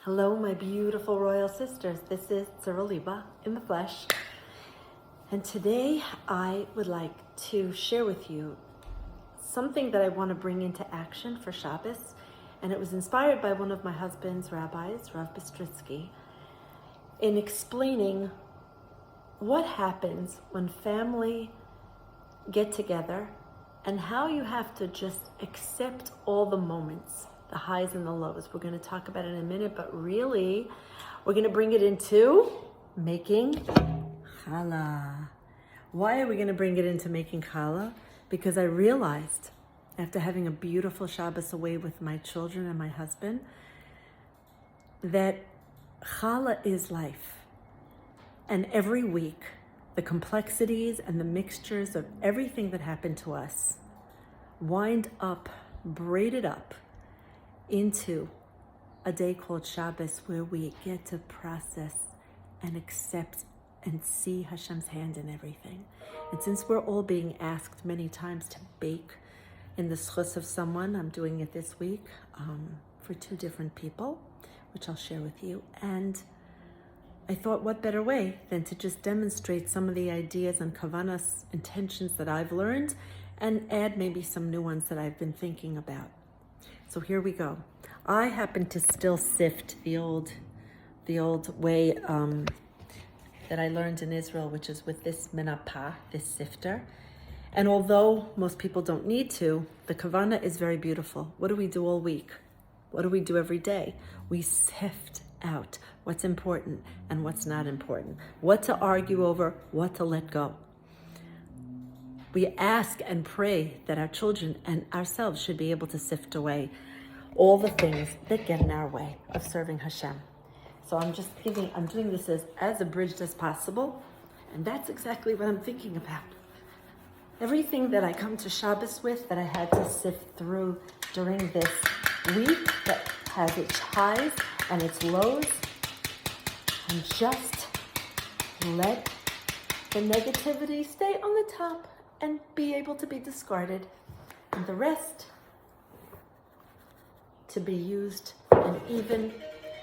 Hello, my beautiful royal sisters. This is Tzara Liba in the flesh. And today I would like to share with you something that I want to bring into action for Shabbos. And it was inspired by one of my husband's rabbis, Rav Bistritsky, in explaining what happens when family get together and how you have to just accept all the moments, the highs and the lows. We're going to talk about it in a minute, but really, we're going to bring it into making challah. Why are we going to bring it into making challah? Because I realized, after having a beautiful Shabbos away with my children and my husband, that challah is life. And every week, the complexities and the mixtures of everything that happened to us wind up, braided up, into a day called Shabbos, where we get to process and accept and see Hashem's hand in everything. And since we're all being asked many times to bake in the schus of someone, I'm doing it this week for 2 different people, which I'll share with you. And I thought, what better way than to just demonstrate some of the ideas and kavanas, intentions that I've learned, and add maybe some new ones that I've been thinking about. So here we go. I happen to still sift the old way that I learned in Israel, which is with this menapah, this sifter. And although most people don't need to, the kavana is very beautiful. What do we do all week? What do we do every day? We sift out what's important and what's not important, what to argue over, what to let go. We ask and pray that our children and ourselves should be able to sift away all the things that get in our way of serving Hashem. So I'm just thinking, I'm doing this as abridged as possible, and that's exactly what I'm thinking about. Everything that I come to Shabbos with, that I had to sift through during this week, that has its highs and its lows, and just let the negativity stay on the top and be able to be discarded, and the rest to be used and even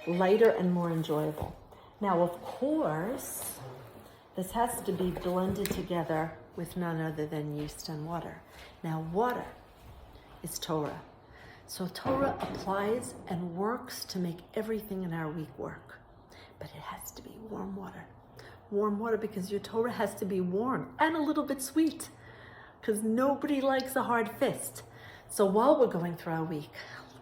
lighter and more enjoyable. Now, of course, this has to be blended together with none other than yeast and water. Now, water is Torah. So Torah applies and works to make everything in our week work. But it has to be warm water. Warm water, because your Torah has to be warm and a little bit sweet, because nobody likes a hard fist. So while we're going through our week,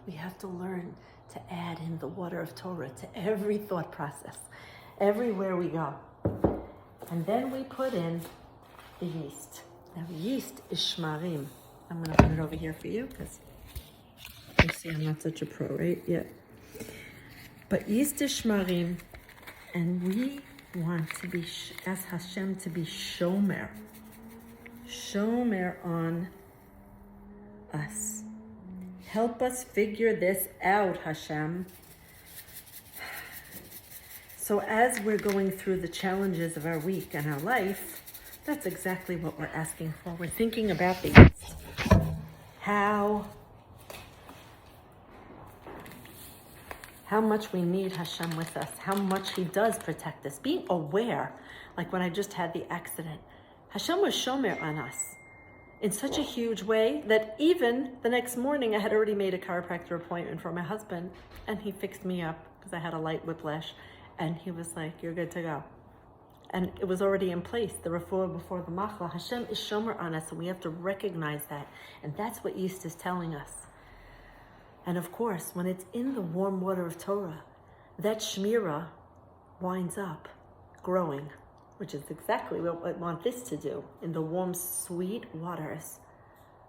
we have to learn to add in the water of Torah to every thought process, everywhere we go. And then we put in the yeast. Now, yeast is shmarim. I'm going to put it over here for you, because you see I'm not such a pro, right? Yeah. But yeast is shmarim, and we want to be, ask Hashem to be shomer on us. Help us figure this out, Hashem. So as we're going through the challenges of our week and our life, that's exactly what we're asking for. We're thinking about the yeast. How much we need Hashem with us, how much He does protect us. Being aware, like when I just had the accident, Hashem was shomer on us in such a huge way that even the next morning I had already made a chiropractor appointment for my husband, and he fixed me up because I had a light whiplash, and he was like, you're good to go. And it was already in place, the refuah before the machla. Hashem is shomer on us, and we have to recognize that. And that's what yeast is telling us. And of course, when it's in the warm water of Torah, that shmira winds up growing, which is exactly what I want this to do. In the warm, sweet waters,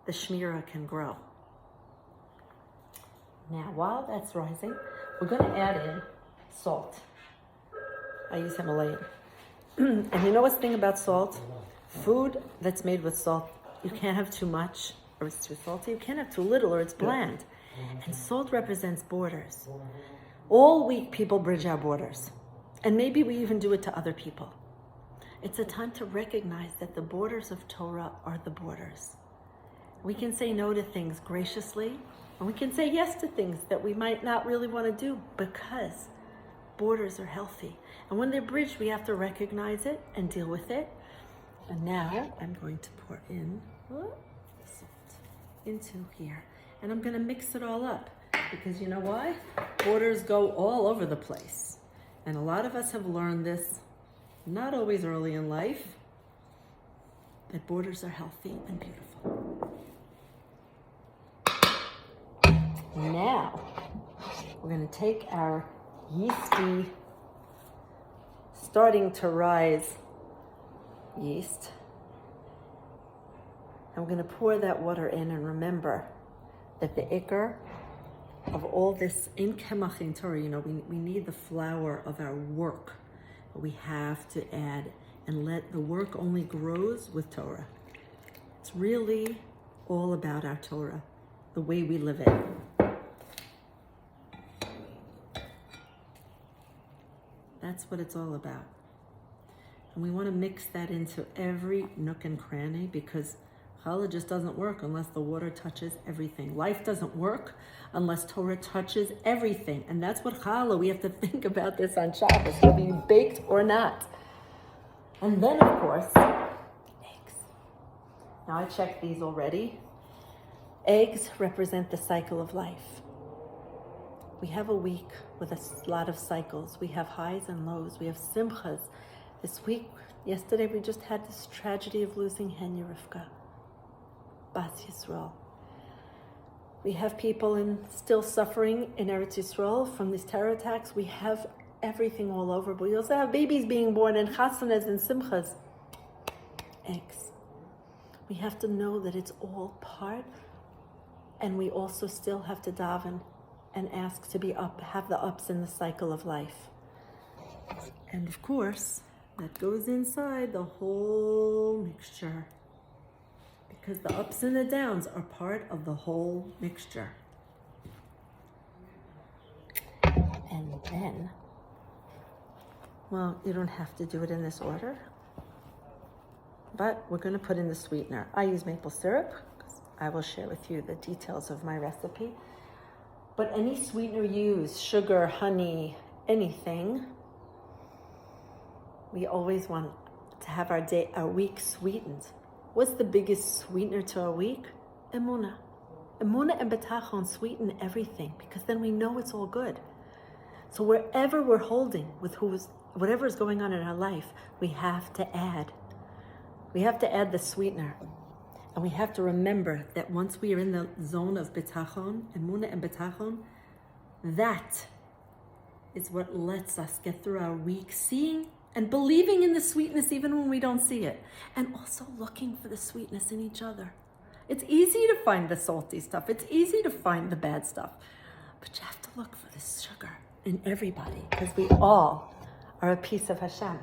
the shmira can grow. Now, while that's rising, we're going to add in salt. I use Himalayan. And you know what's the thing about salt? Food that's made with salt, you can't have too much or it's too salty. You can't have too little or it's bland. And salt represents borders. All week, people bridge our borders. And maybe we even do it to other people. It's a time to recognize that the borders of Torah are the borders. We can say no to things graciously, and we can say yes to things that we might not really want to do because borders are healthy. And when they're bridged, we have to recognize it and deal with it. And now I'm going to pour in salt into here. And I'm gonna mix it all up because you know why? Borders go all over the place. And a lot of us have learned this, not always early in life, that borders are healthy and beautiful. Now, we're gonna take our yeasty, starting to rise yeast, and we're gonna pour that water in, and remember that the ikar of all this in Kemach in Torah, we need the flour of our work, but we have to add and let the work only grows with Torah. It's really all about our Torah, the way we live it. That's what it's all about. And we want to mix that into every nook and cranny because Challah just doesn't work unless the water touches everything. Life doesn't work unless Torah touches everything. And that's what Challah, we have to think about this on Shabbos, whether you baked or not. And then, of course, eggs. Now I checked these already. Eggs represent the cycle of life. We have a week with a lot of cycles. We have highs and lows. We have simchas. This week, yesterday, we just had this tragedy of losing Henya Rivka, Bas Yisrael. We have people still suffering in Eretz Yisrael from these terror attacks. We have everything all over, but we also have babies being born and chasanas and simchas. Eggs. We have to know that it's all part, and we also still have to daven and ask to be up, have the ups in the cycle of life. And of course, that goes inside the whole mixture, because the ups and the downs are part of the whole mixture. And then, well, you don't have to do it in this order, but we're going to put in the sweetener. I use maple syrup, because I will share with you the details of my recipe. But any sweetener used, sugar, honey, anything, we always want to have our week sweetened. What's the biggest sweetener to our week? Emunah. Emunah and betachon sweeten everything because then we know it's all good. So wherever we're holding with whatever is going on in our life, we have to add. We have to add the sweetener. And we have to remember that once we are in the zone of betachon, emunah and betachon, that is what lets us get through our week, seeing and believing in the sweetness even when we don't see it. And also looking for the sweetness in each other. It's easy to find the salty stuff. It's easy to find the bad stuff. But you have to look for the sugar in everybody because we all are a piece of Hashem.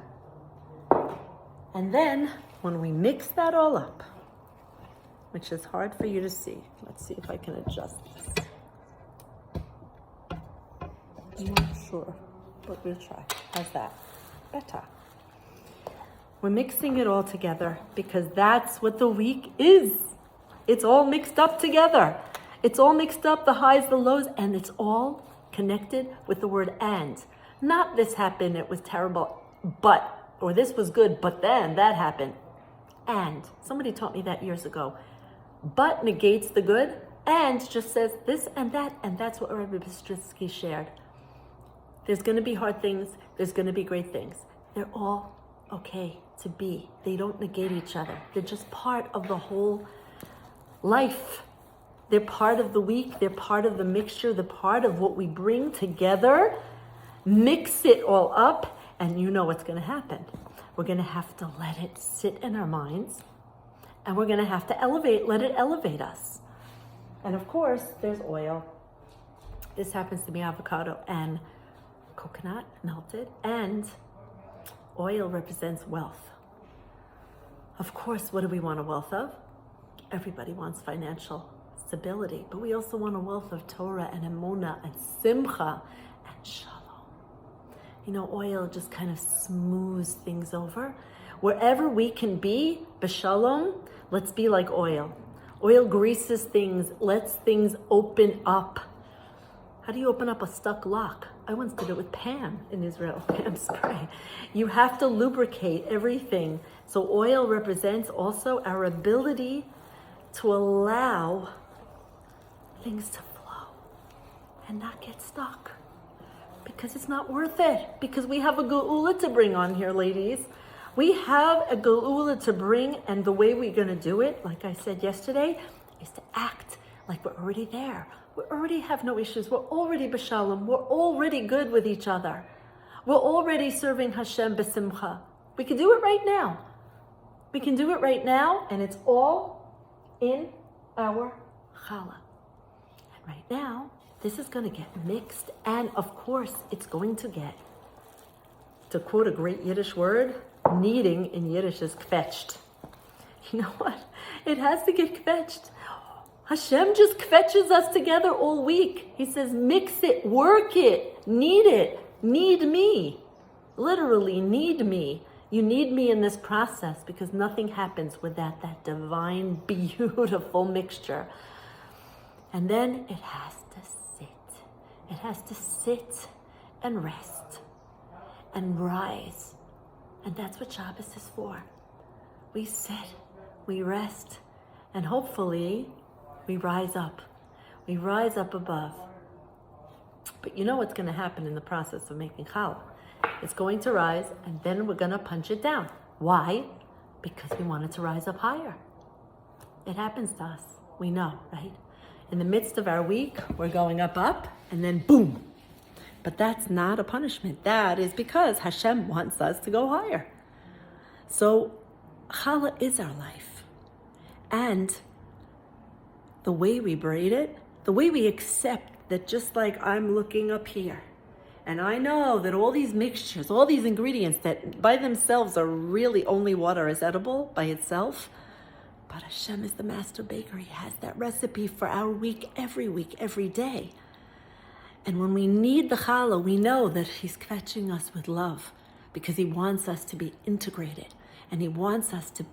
And then when we mix that all up, which is hard for you to see. Let's see if I can adjust this. I'm not sure, but we'll try. How's that? Better. We're mixing it all together because that's what the week is. It's all mixed up together. It's all mixed up, the highs, the lows, and it's all connected with the word and. Not this happened, it was terrible, but, or this was good, but then that happened. And somebody taught me that years ago. But negates the good and just says this and that's what Rabbi Bistritzky shared. There's going to be hard things, there's going to be great things. They're all okay to be. They don't negate each other. They're just part of the whole life. They're part of the week, they're part of the mixture, they're part of what we bring together. Mix it all up, and you know what's going to happen. We're going to have to let it sit in our minds. And we're going to have to let it elevate us. And of course, there's oil. This happens to be avocado and coconut melted. And oil represents wealth. Of course, what do we want a wealth of? Everybody wants financial stability. But we also want a wealth of Torah and emunah and simcha and shalom. Oil just kind of smooths things over. Wherever we can be, b'shalom, let's be like oil. Oil greases things, lets things open up. How do you open up a stuck lock? I once did it with Pam in Israel, Pam spray. You have to lubricate everything. So oil represents also our ability to allow things to flow and not get stuck. Because it's not worth it. Because we have a geula to bring on here, ladies. We have a geula to bring, and the way we're going to do it, like I said yesterday, is to act like we're already there. We already have no issues. We're already b'shalom. We're already good with each other. We're already serving Hashem b'simcha. We can do it right now. We can do it right now, and it's all in our challah. And right now, this is going to get mixed, and of course, it's going to get, to quote a great Yiddish word, kneading in Yiddish is kvetched. You know what? It has to get kvetched. Hashem just kvetches us together all week. He says, mix it, work it, need me. Literally, need me. You need me in this process because nothing happens without that divine, beautiful mixture. And then it has to sit. It has to sit and rest and rise. And that's what Shabbos is for. We sit, we rest, and hopefully we rise up. We rise up above. But you know what's going to happen in the process of making challah? It's going to rise, and then we're going to punch it down. Why? Because we want it to rise up higher. It happens to us. We know, right? In the midst of our week, we're going up, and then boom. But that's not a punishment. That is because Hashem wants us to go higher. So challah is our life. And the way we braid it, the way we accept that just like I'm looking up here, and I know that all these mixtures, all these ingredients that by themselves are really only water is edible by itself, but Hashem is the master baker. He has that recipe for our week, every day. And when we need the challah, we know that He's kvetching us with love because He wants us to be integrated and He wants us to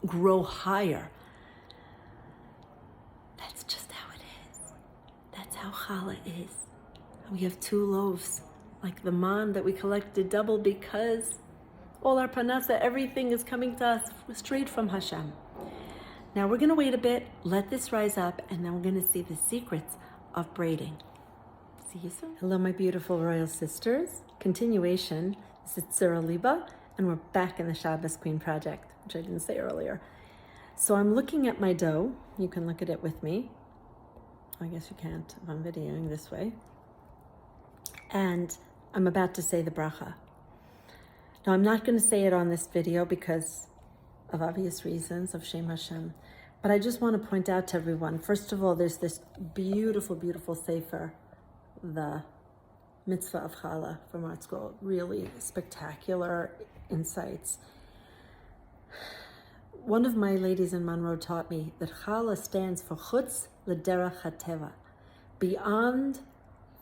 grow higher. That's just how it is. That's how challah is. We have 2 loaves, like the man that we collected double because all our panasa, everything is coming to us straight from Hashem. Now we're going to wait a bit, let this rise up, and then we're going to see the secrets of braiding. See you soon. Hello, my beautiful royal sisters. Continuation. This is Tzura Liba, and we're back in the Shabbos Queen Project, which I didn't say earlier. So I'm looking at my dough. You can look at it with me. I guess you can't if I'm videoing this way. And I'm about to say the bracha. Now, I'm not going to say it on this video because of obvious reasons of Shem Hashem, but I just want to point out to everyone, first of all, there's this beautiful, beautiful sefer, the Mitzvah of Challah from Art Scroll, really spectacular insights. One of my ladies in Monroe taught me that Challah stands for Chutz L'derech HaTeva, beyond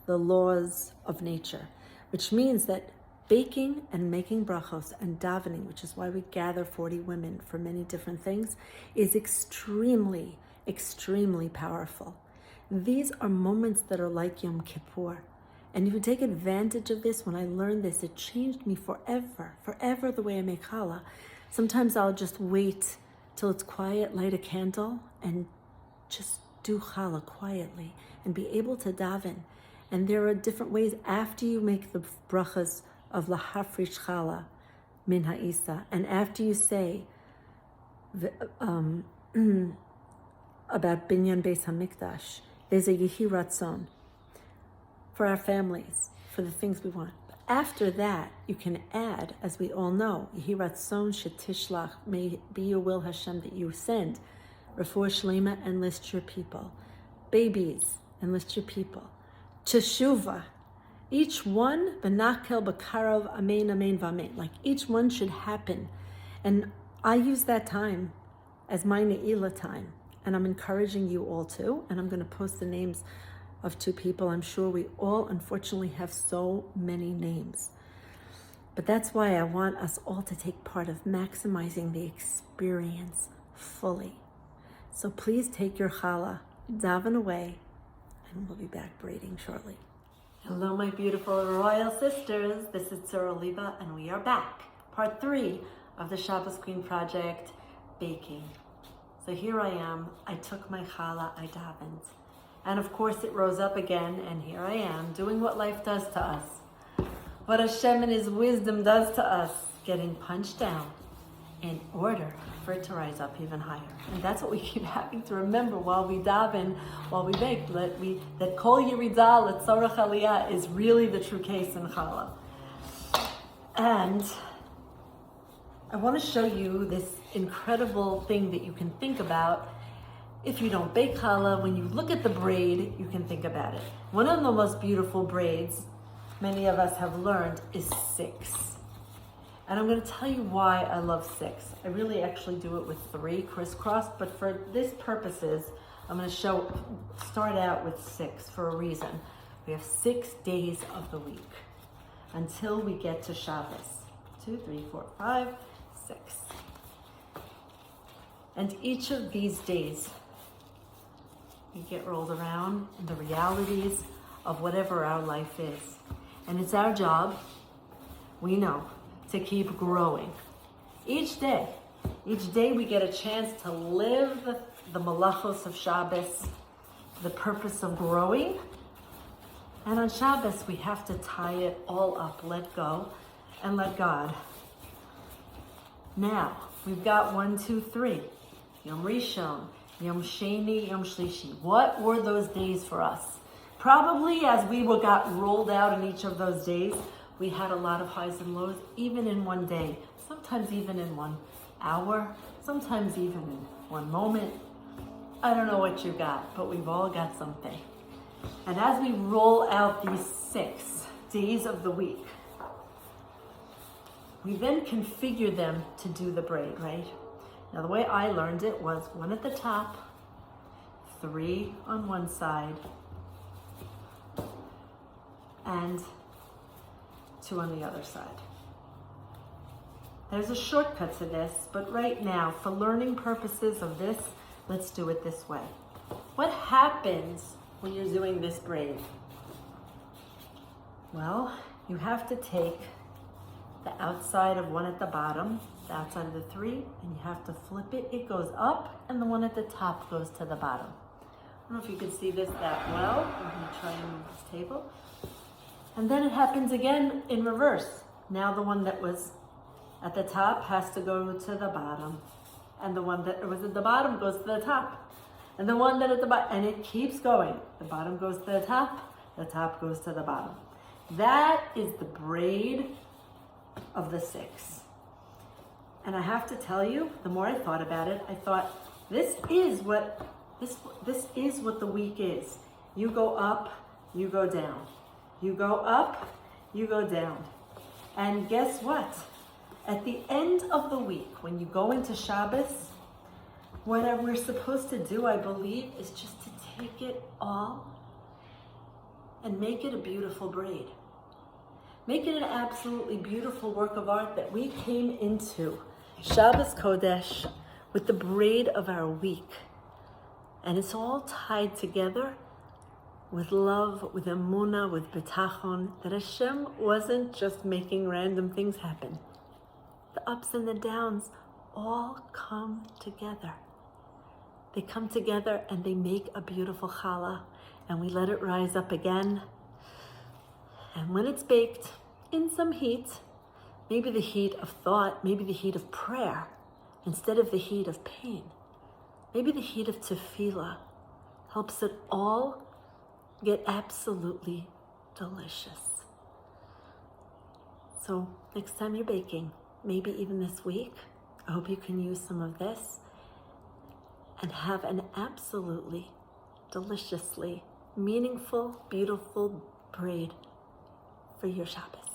the laws of nature, which means that baking and making brachos and davening, which is why we gather 40 women for many different things, is extremely, extremely powerful. These are moments that are like Yom Kippur. And if you take advantage of this, when I learned this, it changed me forever the way I make challah. Sometimes I'll just wait till it's quiet, light a candle, and just do challah quietly and be able to daven. And there are different ways after you make the brachas of lahafrish challah min ha'isa, and after you say about binyan beis hamikdash, there's a yehi ratzon for our families, for the things we want. But after that, you can add, as we all know, yehi ratzon shetishlach, may be your will, Hashem, that you send refuah shlema, and list your people, babies, and list your people. Teshuvah, each one, b'nakel b'karov, amen, amen, v'amen. Like each one should happen. And I use that time as my ne'ilah time. And I'm encouraging you all to. And I'm going to post the names of 2 people. I'm sure we all, unfortunately, have so many names. But that's why I want us all to take part of maximizing the experience fully. So please take your challah, daven away, and we'll be back braiding shortly. Hello, my beautiful royal sisters. This is Tzara Liba, and we are back. Part 3 of the Shabbos Queen Project, baking. So here I am. I took my challah, I davened. And of course it rose up again, and here I am, doing what life does to us. What Hashem in His wisdom does to us, getting punched down in order for it to rise up even higher. And that's what we keep having to remember while we daven, while we bake, that kol yirida letzorach aliyah is really the true case in challah. And I want to show you this incredible thing that you can think about. If you don't bake challah, when you look at the braid, you can think about it. One of the most beautiful braids many of us have learned is 6. And I'm going to tell you why I love 6. I really actually do it with 3 crisscrossed, but for this purposes, I'm going to start out with 6 for a reason. We have 6 days of the week until we get to Shabbos. 2, 3, 4, 5, 6. And each of these days, we get rolled around in the realities of whatever our life is. And it's our job, we know, to keep growing. Each day we get a chance to live the malachos of Shabbos, the purpose of growing. And on Shabbos, we have to tie it all up, let go, and let God. Now, we've got 1, 2, 3. Yom Rishon, Yom Sheni, Yom Shlishi. What were those days for us? Probably as we got rolled out in each of those days, we had a lot of highs and lows, even in one day, sometimes even in 1 hour, sometimes even in 1 moment. I don't know what you got, but we've all got something. And as we roll out these 6 days of the week, we then configure them to do the braid, right? Now, the way I learned it was 1 at the top, 3 on one side, and 2 on the other side. There's a shortcut to this, but right now, for learning purposes of this, let's do it this way. What happens when you're doing this braid? Well, you have to take the outside of 1 at the bottom, the outside of the 3, and you have to flip it. It goes up, and the 1 at the top goes to the bottom. I don't know if you can see this that well. I'm going to try and move this table. And then it happens again in reverse. Now the one that was at the top has to go to the bottom. And the one that was at the bottom goes to the top. And the one that at the bottom, and it keeps going. The bottom goes to the top goes to the bottom. That is the braid of the 6. And I have to tell you, the more I thought about it, I thought, this is what the week is. You go up, you go down. You go up, you go down. And guess what? At the end of the week, when you go into Shabbos, what we're supposed to do, I believe, is just to take it all and make it a beautiful braid. Make it an absolutely beautiful work of art that we came into Shabbos Kodesh with the braid of our week. And it's all tied together with love, with emunah, with bitachon, that Hashem wasn't just making random things happen. The ups and the downs all come together. They come together and they make a beautiful challah, and we let it rise up again. And when it's baked in some heat, maybe the heat of thought, maybe the heat of prayer, instead of the heat of pain, maybe the heat of tefillah, helps it all get absolutely delicious. So next time you're baking, maybe even this week, I hope you can use some of this and have an absolutely deliciously meaningful, beautiful braid for your Shabbos.